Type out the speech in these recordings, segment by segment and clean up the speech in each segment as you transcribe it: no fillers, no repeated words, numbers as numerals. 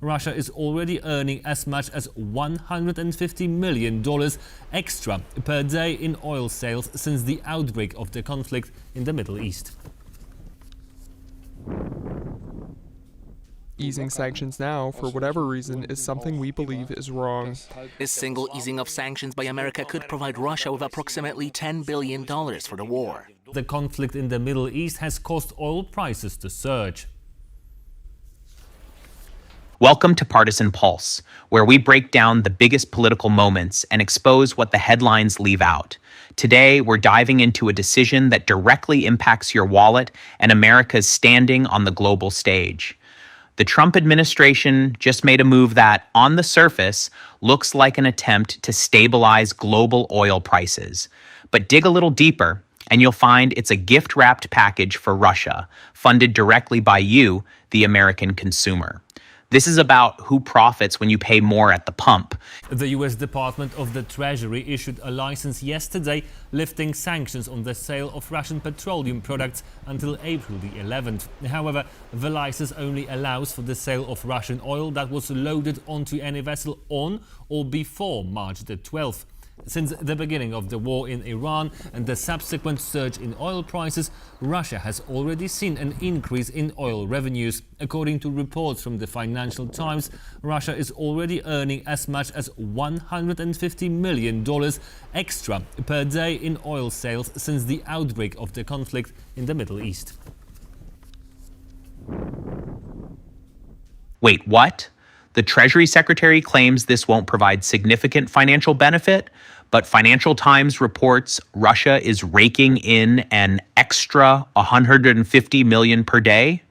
Russia is already earning as much as $150 million extra per day in oil sales since the outbreak of the conflict in the Middle East. Easing sanctions now, for whatever reason, is something we believe is wrong. This single easing of sanctions by America could provide Russia with approximately $10 billion for the war. The conflict in the Middle East has caused oil prices to surge. Welcome to Partisan Pulse, where we break down the biggest political moments and expose what the headlines leave out. Today, we're diving into a decision that directly impacts your wallet and America's standing on the global stage. The Trump administration just made a move that, on the surface, looks like an attempt to stabilize global oil prices. But dig a little deeper, and you'll find it's a gift-wrapped package for Russia, funded directly by you, the American consumer. This is about who profits when you pay more at the pump. The US Department of the Treasury issued a license yesterday lifting sanctions on the sale of Russian petroleum products until April the 11th. However, the license only allows for the sale of Russian oil that was loaded onto any vessel on or before March the 12th. Since the beginning of the war in Iran and the subsequent surge in oil prices, Russia has already seen an increase in oil revenues. According to reports from the Financial Times, Russia is already earning as much as $150 million extra per day in oil sales since the outbreak of the conflict in the Middle East. Wait, what? The Treasury Secretary claims this won't provide significant financial benefit, but Financial Times reports Russia is raking in an extra $150 million per day.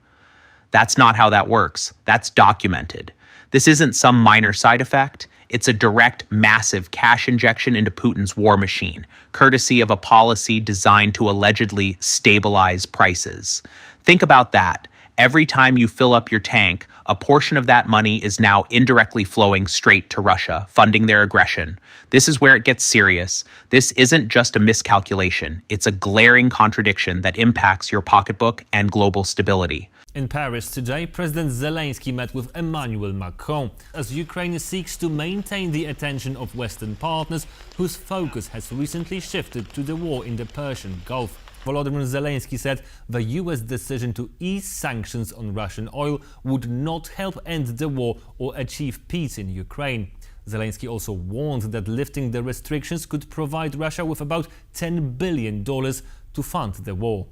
That's not how that works. That's documented. This isn't some minor side effect. It's a direct, massive cash injection into Putin's war machine, courtesy of a policy designed to allegedly stabilize prices. Think about that. Every time you fill up your tank, a portion of that money is now indirectly flowing straight to Russia, funding their aggression. This is where it gets serious. This isn't just a miscalculation. It's a glaring contradiction that impacts your pocketbook and global stability. In Paris today, President Zelensky met with Emmanuel Macron as Ukraine seeks to maintain the attention of Western partners whose focus has recently shifted to the war in the Persian Gulf. Volodymyr Zelensky said the US decision to ease sanctions on Russian oil would not help end the war or achieve peace in Ukraine. Zelensky also warned that lifting the restrictions could provide Russia with about $10 billion to fund the war.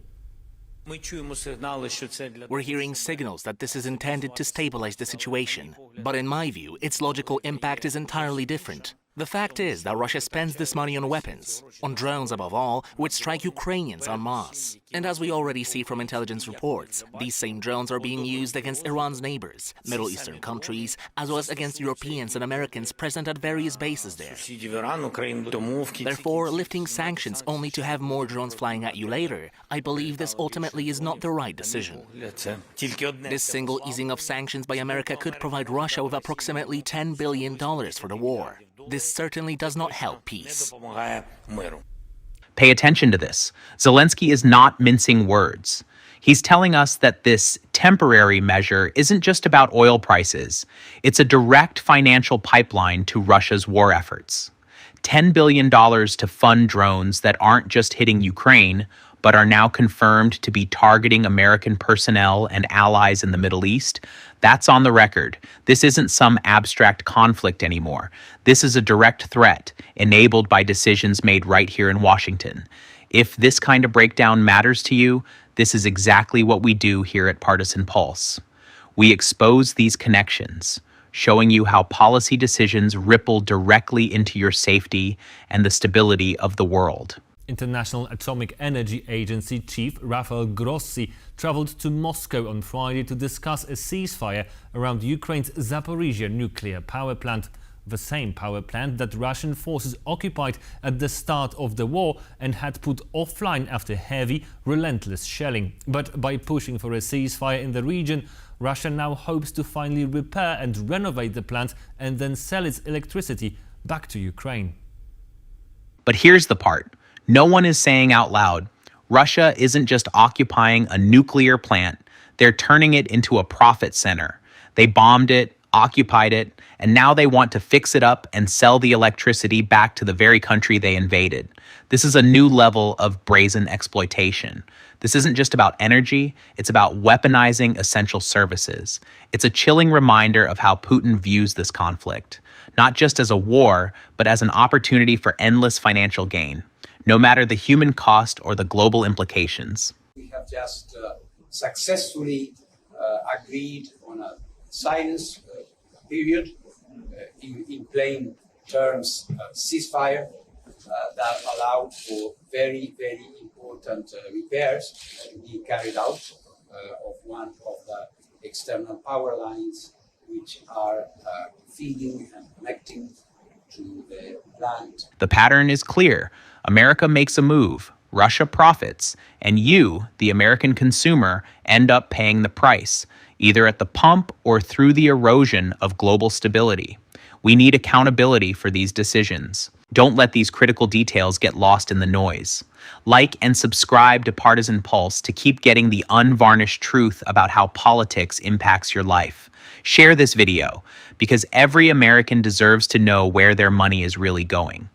We're hearing signals that this is intended to stabilize the situation. But in my view, its logical impact is entirely different. The fact is that Russia spends this money on weapons, on drones above all, which strike Ukrainians en masse. And as we already see from intelligence reports, these same drones are being used against Iran's neighbors, Middle Eastern countries, as well as against Europeans and Americans present at various bases there. Therefore, lifting sanctions only to have more drones flying at you later, I believe this ultimately is not the right decision. This single easing of sanctions by America could provide Russia with approximately $10 billion for the war. This certainly does not help peace. Pay attention to this. Zelensky is not mincing words. He's telling us that this temporary measure isn't just about oil prices. It's a direct financial pipeline to Russia's war efforts. $10 billion to fund drones that aren't just hitting Ukraine, but are now confirmed to be targeting American personnel and allies in the Middle East. That's on the record. This isn't some abstract conflict anymore. This is a direct threat enabled by decisions made right here in Washington. If this kind of breakdown matters to you, this is exactly what we do here at Partisan Pulse. We expose these connections, showing you how policy decisions ripple directly into your safety and the stability of the world. International Atomic Energy Agency Chief Rafael Grossi traveled to Moscow on Friday to discuss a ceasefire around Ukraine's Zaporizhia nuclear power plant, the same power plant that Russian forces occupied at the start of the war and had put offline after heavy, relentless shelling. But by pushing for a ceasefire in the region, Russia now hopes to finally repair and renovate the plant and then sell its electricity back to Ukraine. But here's the part. No one is saying out loud, Russia isn't just occupying a nuclear plant, they're turning it into a profit center. They bombed it, occupied it, and now they want to fix it up and sell the electricity back to the very country they invaded. This is a new level of brazen exploitation. This isn't just about energy, it's about weaponizing essential services. It's a chilling reminder of how Putin views this conflict, not just as a war, but as an opportunity for endless financial gain, no matter the human cost or the global implications. We have just successfully agreed on a silence period, in plain terms, ceasefire that allowed for very, very important repairs to be carried out of one of the external power lines which are feeding and connecting to the plant. The pattern is clear. America makes a move, Russia profits, and you, the American consumer, end up paying the price, either at the pump or through the erosion of global stability. We need accountability for these decisions. Don't let these critical details get lost in the noise. Like and subscribe to Partisan Pulse to keep getting the unvarnished truth about how politics impacts your life. Share this video, because every American deserves to know where their money is really going.